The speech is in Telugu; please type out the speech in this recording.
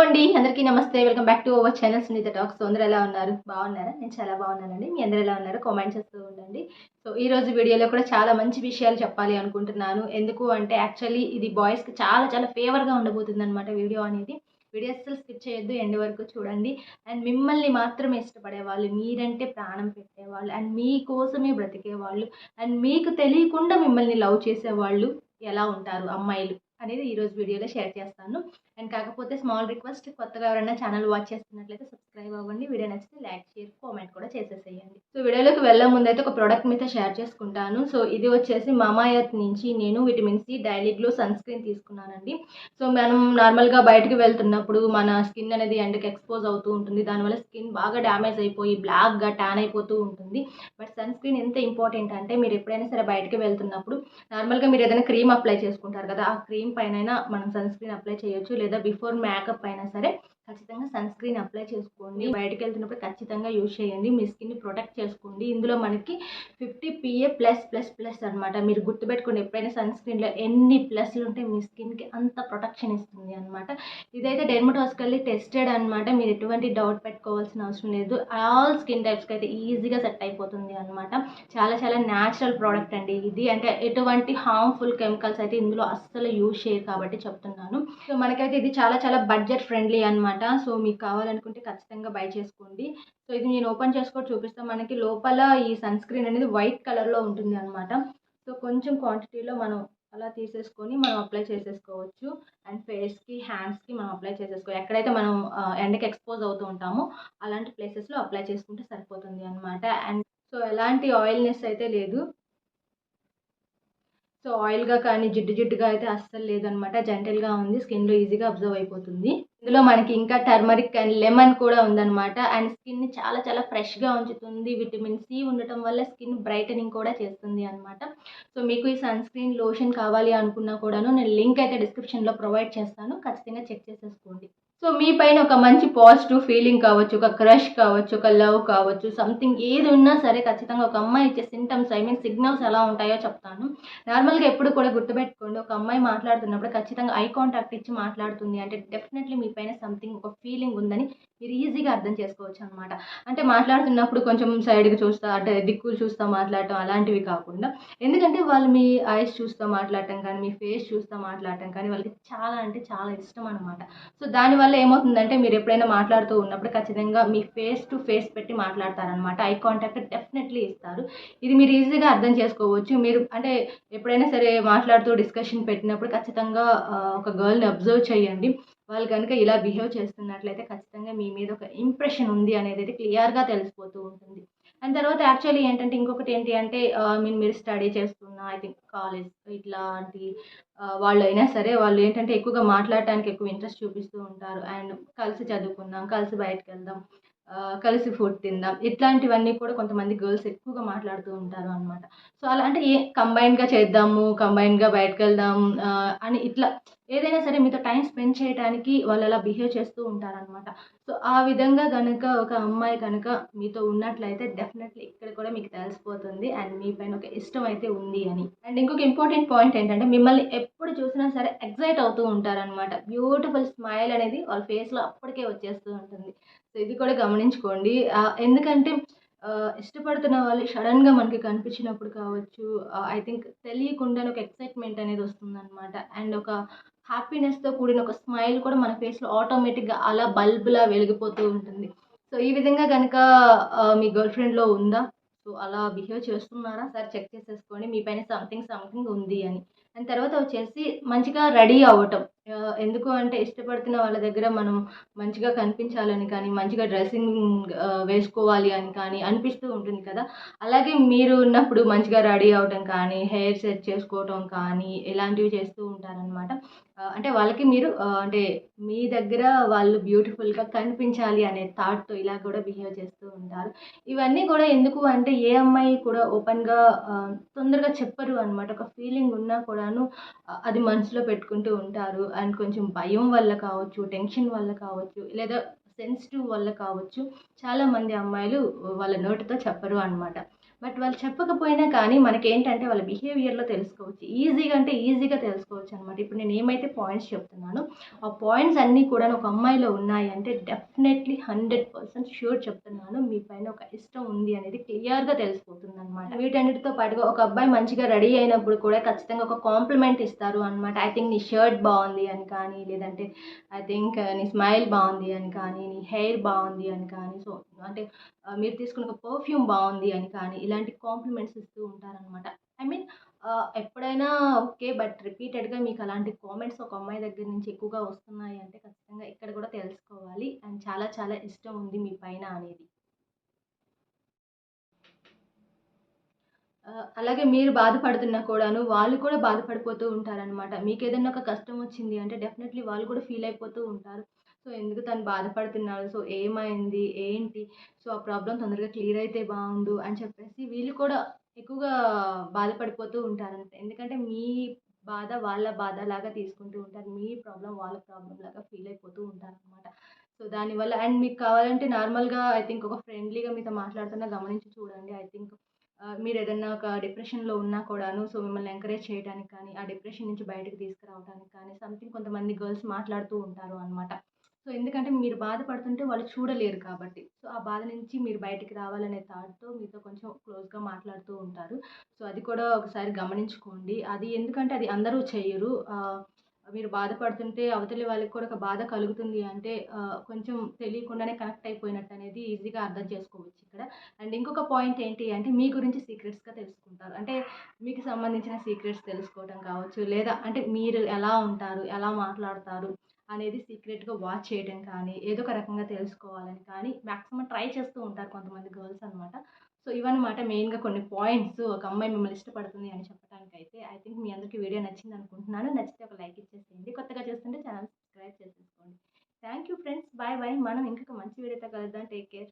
అండి అందరికీ నమస్తే. Welcome back to our channel Sunitha talks. So అందరూ ఎలా ఉన్నారు? బాగున్నారా? నేను చాలా బాగున్నానండి. మీ అందరూ ఎలా ఉన్నారు? కామెంట్ చేస్తూ ఉండండి. సో ఈ రోజు వీడియోలో కూడా చాలా మంచి విషయాలు చెప్పాలి అనుకుంటున్నాను. ఎందుకు అంటే యాక్చువల్లీ ఇది బాయ్స్కి చాలా చాలా ఫేవర్గా ఉండబోతుంది అనమాట వీడియో అనేది. వీడియో అస్సలు స్కిప్ చేయొద్దు, ఎండ్ వరకు చూడండి. అండ్ మిమ్మల్ని మాత్రమే ఇష్టపడేవాళ్ళు, మీరంటే ప్రాణం పెట్టేవాళ్ళు, అండ్ మీకోసమే బ్రతికేవాళ్ళు, అండ్ మీకు తెలియకుండా మిమ్మల్ని లవ్ చేసేవాళ్ళు ఎలా ఉంటారు అమ్మాయిలు అనేది ఈరోజు వీడియోలో షేర్ చేస్తాను. అండ్ కాకపోతే స్మాల్ రిక్వెస్ట్, కొత్తగా ఎవరైనా ఛానల్ వాచ్ చేస్తున్నట్లయితే సబ్స్క్రైబ్ అవ్వండి. వీడియో నచ్చితే లైక్, షేర్, కామెంట్ కూడా చేసేసేయండి. సో వీడియోలోకి వెళ్ళే ముందు అయితే ఒక ప్రోడక్ట్ మీతో షేర్ చేసుకుంటాను. సో ఇది వచ్చేసి మామా ఎర్త్ నుంచి నేను vitamin C daily glow sunscreen తీసుకున్నానండి. సో మనం నార్మల్గా బయటకు వెళ్తున్నప్పుడు మన స్కిన్ అనేది ఎండకి ఎక్స్పోజ్ అవుతూ ఉంటుంది. దానివల్ల స్కిన్ బాగా డ్యామేజ్ అయిపోయి బ్లాక్గా ట్యాన్ అయిపోతూ ఉంటుంది. బట్ సన్ స్క్రీన్ ఎంత ఇంపార్టెంట్ అంటే మీరు ఎప్పుడైనా సరే బయటకు వెళ్తున్నప్పుడు నార్మల్గా మీరు ఏదైనా క్రీమ్ అప్లై చేసుకుంటారు కదా, ఆ క్రీమ్ పైన మనం సన్ స్క్రీన్ అప్లై చేయొచ్చు, లేదా బిఫోర్ మేకప్ అయినా సరే ఖచ్చితంగా సన్ స్క్రీన్ అప్లై చేసుకోండి. బయటకు వెళ్తున్నప్పుడు ఖచ్చితంగా యూజ్ చేయండి. మీ స్కిన్ని ప్రొటెక్ట్ చేసుకోండి. ఇందులో మనకి 50 PA ప్లస్ ప్లస్ ప్లస్ అనమాట. మీరు గుర్తుపెట్టుకోండి, ఎప్పుడైనా సన్ స్క్రీన్లో ఎన్ని ప్లస్లు ఉంటే మీ స్కిన్కి అంత ప్రొటెక్షన్ ఇస్తుంది అనమాట. ఇదైతే డెర్మటాలజికల్లీ టెస్టెడ్ అనమాట. మీరు ఎటువంటి డౌట్ పెట్టుకోవాల్సిన అవసరం లేదు. ఆల్ స్కిన్ టైప్స్కి అయితే ఈజీగా సెట్ అయిపోతుంది అనమాట. చాలా చాలా న్యాచురల్ ప్రోడక్ట్ అండి ఇది. అంటే ఎటువంటి హార్మ్ఫుల్ కెమికల్స్ అయితే ఇందులో అస్సలు యూజ్ చేయరు కాబట్టి చెప్తున్నాను. సో మనకైతే ఇది చాలా చాలా బడ్జెట్ ఫ్రెండ్లీ అనమాట. సో మీకు కావాలనుకుంటే ఖచ్చితంగా బై చేసుకోండి. సో ఇది నేను ఓపెన్ చేసుకొని చూపిస్తాను. మనకి లోపల ఈ సన్ స్క్రీన్ అనేది వైట్ కలర్లో ఉంటుంది అనమాట. సో కొంచెం క్వాంటిటీలో మనం అలా తీసేసుకొని మనం అప్లై చేసేసుకోవచ్చు. అండ్ ఫేస్కి, హ్యాండ్స్కి మనం అప్లై చేసేసుకోవచ్చు. ఎక్కడైతే మనం ఎండకి ఎక్స్పోజ్ అవుతూ ఉంటామో అలాంటి ప్లేసెస్లో అప్లై చేసుకుంటే సరిపోతుంది అనమాట. అండ్ సో ఎలాంటి ఆయిల్నెస్ అయితే లేదు. సో ఆయిల్గా కానీ జిడ్డు జిడ్డుగా అయితే అస్సలు లేదనమాట. జెంటల్గా ఉంది, స్కిన్లో ఈజీగా అబ్జర్వ్ అయిపోతుంది. ఇందులో మనకి ఇంకా టర్మరిక్ అండ్ లెమన్ కూడా ఉందన్నమాట. అండ్ స్కిన్ని చాలా చాలా ఫ్రెష్గా ఉంచుతుంది. విటమిన్ సి ఉండటం వల్ల స్కిన్ బ్రైటనింగ్ కూడా చేస్తుంది అనమాట. సో మీకు ఈ సన్ స్క్రీన్ లోషన్ కావాలి అనుకున్నా కూడాను నేను లింక్ అయితే డిస్క్రిప్షన్లో ప్రొవైడ్ చేస్తాను. ఖచ్చితంగా చెక్ చేసేసుకోండి. సో మీ పైన ఒక మంచి పాజిటివ్ ఫీలింగ్ కావచ్చు, ఒక క్రష్ కావచ్చు, ఒక లవ్ కావచ్చు, సంథింగ్ ఏది ఉన్నా సరే ఖచ్చితంగా ఒక అమ్మాయి ఇచ్చే సింటమ్స్, సిగ్నల్స్ ఎలా ఉంటాయో చెప్తాను. నార్మల్గా ఎప్పుడు కూడా గుర్తుపెట్టుకోండి, ఒక అమ్మాయి మాట్లాడుతున్నప్పుడు ఖచ్చితంగా ఐ కాంటాక్ట్ ఇచ్చి మాట్లాడుతుంది అంటే డెఫినెట్లీ మీ పైన సంథింగ్, ఒక ఫీలింగ్ ఉందని మీరు ఈజీగా అర్థం చేసుకోవచ్చు అనమాట. అంటే మాట్లాడుతున్నప్పుడు కొంచెం సైడ్కి చూస్తా, అంటే దిక్కులు చూస్తూ మాట్లాడటం అలాంటివి కాకుండా, ఎందుకంటే వాళ్ళు మీ ఐస్ చూస్తూ మాట్లాడటం కానీ, మీ ఫేస్ చూస్తూ మాట్లాడటం కానీ వాళ్ళకి చాలా అంటే చాలా ఇష్టం అనమాట. సో దానివల్ల ఏమవుతుందంటే మీరు ఎప్పుడైనా మాట్లాడుతూ ఉన్నప్పుడు ఖచ్చితంగా మీ ఫేస్ టు ఫేస్ పెట్టి మాట్లాడతారనమాట. ఐ కాంటాక్ట్ డెఫినెట్లీ ఇస్తారు. ఇది మీరు ఈజీగా అర్థం చేసుకోవచ్చు. మీరు అంటే ఎప్పుడైనా సరే మాట్లాడుతూ డిస్కషన్ పెట్టినప్పుడు ఖచ్చితంగా ఒక గర్ల్ని అబ్జర్వ్ చేయండి. వాళ్ళు కనుక ఇలా బిహేవ్ చేస్తున్నట్లయితే ఖచ్చితంగా మీ మీద ఒక ఇంప్రెషన్ ఉంది అనేది అయితే క్లియర్గా తెలిసిపోతూ ఉంటుంది. అండ్ తర్వాత యాక్చువల్లీ ఏంటంటే ఇంకొకటి ఏంటి అంటే మీరు స్టడీ చేస్తున్న ఐ థింక్ కాలేజ్ ఇట్లాంటి వాళ్ళు అయినా సరే వాళ్ళు ఏంటంటే ఎక్కువగా మాట్లాడటానికి ఎక్కువ ఇంట్రెస్ట్ చూపిస్తూ ఉంటారు. అండ్ కలిసి చదువుకుందాం, కలిసి బయటకు వెళ్దాం, కలిసి ఫుడ్ తిందాం, ఇట్లాంటివన్నీ కూడా కొంతమంది గర్ల్స్ ఎక్కువగా మాట్లాడుతూ ఉంటారు అనమాట. సో అలా అంటే కంబైన్గా చేద్దాము, కంబైన్గా బయటకు వెళ్దాం అని ఇట్లా ఏదైనా సరే మీతో టైం స్పెండ్ చేయడానికి వాళ్ళు అలా బిహేవ్ చేస్తూ ఉంటారనమాట. సో ఆ విధంగా కనుక ఒక అమ్మాయి కనుక మీతో ఉన్నట్లయితే డెఫినెట్లీ ఇక్కడ కూడా మీకు తెలిసిపోతుంది అండ్ మీ పైన ఒక ఇష్టం అయితే ఉంది అని. అండ్ ఇంకొక ఇంపార్టెంట్ పాయింట్ ఏంటంటే మిమ్మల్ని ఎప్పుడు చూసినా సరే ఎక్సైట్ అవుతూ ఉంటారనమాట. బ్యూటిఫుల్ స్మైల్ అనేది వాళ్ళ ఫేస్లో అప్పటికే వచ్చేస్తూ ఉంటుంది. సో ఇది కూడా గమనించుకోండి. ఎందుకంటే ఇష్టపడుతున్న వాళ్ళు సడన్గా మనకి కనిపించినప్పుడు కావచ్చు, ఐ థింక్ తెలియకుండానే ఒక ఎక్సైట్మెంట్ అనేది వస్తుందన్నమాట. అండ్ ఒక హ్యాపీనెస్తో కూడిన ఒక స్మైల్ కూడా మన ఫేస్లో ఆటోమేటిక్గా అలా బల్బ్లా వెలిగిపోతూ ఉంటుంది. సో ఈ విధంగా కనుక మీ గర్ల్ ఫ్రెండ్లో ఉందా? సో అలా బిహేవ్ చేస్తున్నారా? సరే చెక్ చేసేసుకోండి మీ పైన సంథింగ్ ఉంది అని. అండ్ తర్వాత వచ్చేసి మంచిగా రెడీ అవ్వటం. ఎందుకు అంటే ఇష్టపడుతున్న వాళ్ళ దగ్గర మనం మంచిగా కనిపించాలని కానీ, మంచిగా డ్రెస్సింగ్ వేసుకోవాలి అని కానీ అనిపిస్తూ ఉంటుంది కదా. అలాగే మీరు ఉన్నప్పుడు మంచిగా రెడీ అవ్వటం కానీ, హెయిర్ సెట్ చేసుకోవటం కానీ ఇలాంటివి చేస్తూ ఉంటారనమాట. అంటే వాళ్ళకి మీరు అంటే మీ దగ్గర వాళ్ళు బ్యూటిఫుల్గా కనిపించాలి అనే థాట్తో ఇలా కూడా బిహేవ్ చేస్తూ ఉంటారు. ఇవన్నీ కూడా ఎందుకు అంటే ఏ అమ్మాయి కూడా ఓపెన్గా తొందరగా చెప్పరు అనమాట. ఒక ఫీలింగ్ ఉన్నా కూడాను అది మనసులో పెట్టుకుంటూ ఉంటారు. అండ్ కొంచెం భయం వల్ల కావచ్చు, టెన్షన్ వల్ల కావచ్చు, లేదా సెన్సిటివ్ వల్ల కావచ్చు చాలామంది అమ్మాయిలు వాళ్ళ నోటితో చెప్పరు అనమాట. బట్ వాళ్ళు చెప్పకపోయినా కానీ మనకేంటంటే వాళ్ళ బిహేవియర్‌లో తెలుసుకోవచ్చు. ఈజీగా అంటే ఈజీగా తెలుసుకోవచ్చనమాట. ఇప్పుడు నేను ఏమైతే పాయింట్స్ చెప్తున్నానో, ఆ పాయింట్స్ అన్నీ కూడాను ఒక అమ్మాయిలో ఉన్నాయి అంటే డెఫినెట్‌లీ 100% ష్యూర్ చెప్తున్నాను. మీ పైన ఒక ఇష్టం ఉంది అనేది క్లియర్‌గా తెలిసిపోతుందనమాట. వీటన్నిటితో పాటుగా ఒక అబ్బాయి మంచిగా రెడీ అయినప్పుడు కూడా ఖచ్చితంగా ఒక కాంప్లిమెంట్ ఇస్తారు అనమాట. ఐ థింక్ నీ షర్ట్ బావుంది అని కానీ, లేదంటే ఐ థింక్ నీ స్మైల్ బావుంది అని కానీ, నీ హెయిర్ బావుంది అని కానీ, సో అంటే మీరు తీసుకున్న ఒక పర్ఫ్యూమ్ బావుంది అని కానీ, ఇలాంటి కాంప్లిమెంట్స్ ఇస్తూ ఉంటారనమాట. ఐ మీన్ ఎప్పుడైనా ఓకే. బట్ రిపీటెడ్‌గా మీకు అలాంటి కామెంట్స్ ఒక అమ్మాయి దగ్గర నుంచి ఎక్కువగా వస్తున్నాయి అంటే ఖచ్చితంగా ఇక్కడ కూడా తెలుసుకోవాలి. అండ్ చాలా చాలా ఇష్టం ఉంది మీ పైన అనేది. అలాగే మీరు బాధపడుతున్నా కూడాను వాళ్ళు కూడా బాధపడిపోతూ ఉంటారనమాట. మీకేదన్నా ఒక కష్టం వచ్చింది అంటే డెఫినెట్‌లీ వాళ్ళు కూడా ఫీల్ అయిపోతూ ఉంటారు. సో, ఎందుకు తను బాధపడుతున్నారు? సో, ఏమైంది? ఏంటి? సో, ఆ ప్రాబ్లమ్ తొందరగా క్లియర్ అయితే బావుండు అని చెప్పేసి వీళ్ళు కూడా ఎక్కువగా బాధపడిపోతూ ఉంటారనమాట. ఎందుకంటే మీ బాధ వాళ్ళ బాధలాగా తీసుకుంటూ ఉంటారు. మీ ప్రాబ్లమ్ వాళ్ళ ప్రాబ్లమ్ లాగా ఫీల్ అయిపోతూ ఉంటారనమాట. సో, దానివల్ల అండ్ మీకు కావాలంటే నార్మల్‌గా ఐ థింక్ ఒక ఫ్రెండ్లీగా మీతో మాట్లాడుతున్నా గమనించి చూడండి. ఐ థింక్ మీరేదన్నా ఒక డిప్రెషన్‌లో ఉన్నా కూడాను సో, మిమ్మల్ని ఎంకరేజ్ చేయడానికి కానీ, ఆ డిప్రెషన్ నుంచి బయటకి తీసుకురావడానికి కానీ, సంథింగ్ కొంతమంది గర్ల్స్ మాట్లాడుతూ ఉంటారు అనమాట. సో, ఎందుకంటే మీరు బాధపడుతుంటే వాళ్ళు చూడలేరు కాబట్టి. సో, ఆ బాధ నుంచి మీరు బయటికి రావాలనే థాట్‌తో మీతో కొంచెం క్లోజ్‌గా మాట్లాడుతూ ఉంటారు. సో, అది కూడా ఒకసారి గమనించుకోండి. అది ఎందుకంటే అది అందరూ చెయ్యరు. మీరు బాధపడుతుంటే అవతలి వాళ్ళకి కూడా ఒక బాధ కలుగుతుంది అంటే కొంచెం తెలియకుండానే కనెక్ట్ అయిపోయినట్టనేది ఈజీగా అర్థం చేసుకోవచ్చిక్కడ. అండ్ ఇంకొక పాయింట్ ఏంటి అంటే మీ గురించి సీక్రెట్స్‌గా తెలుసుకుంటారు. అంటే మీకు సంబంధించిన సీక్రెట్స్ తెలుసుకోవటం కావచ్చు, లేదా అంటే మీరు ఎలా ఉంటారు, ఎలా మాట్లాడతారు అనేది సీక్రెట్‌గా వాచ్ చేయడం కానీ, ఏదో ఒక రకంగా తెలుసుకోవాలని కానీ మాక్సిమం ట్రై చేస్తూ ఉంటారు కొంతమంది గర్ల్స్ అనమాట. సో, ఇవన్నమాట మెయిన్‌గా కొన్ని పాయింట్స్ ఒక అమ్మాయి మిమ్మల్ని ఇష్టపడుతుంది అని చెప్పడానికైతే. ఐ థింక్ మీ అందరికీ వీడియో నచ్చిందనుకుంటున్నాను. నచ్చితే ఒక లైక్ ఇచ్చేసేయండి. కొత్తగా చూస్తుంటే ఛానెల్ సబ్స్క్రైబ్ చేసేసుకోండి. Thank you friends. Bye bye. మనం ఇంకొక మంచి వీడియోతో కలుద్దాం. Take care.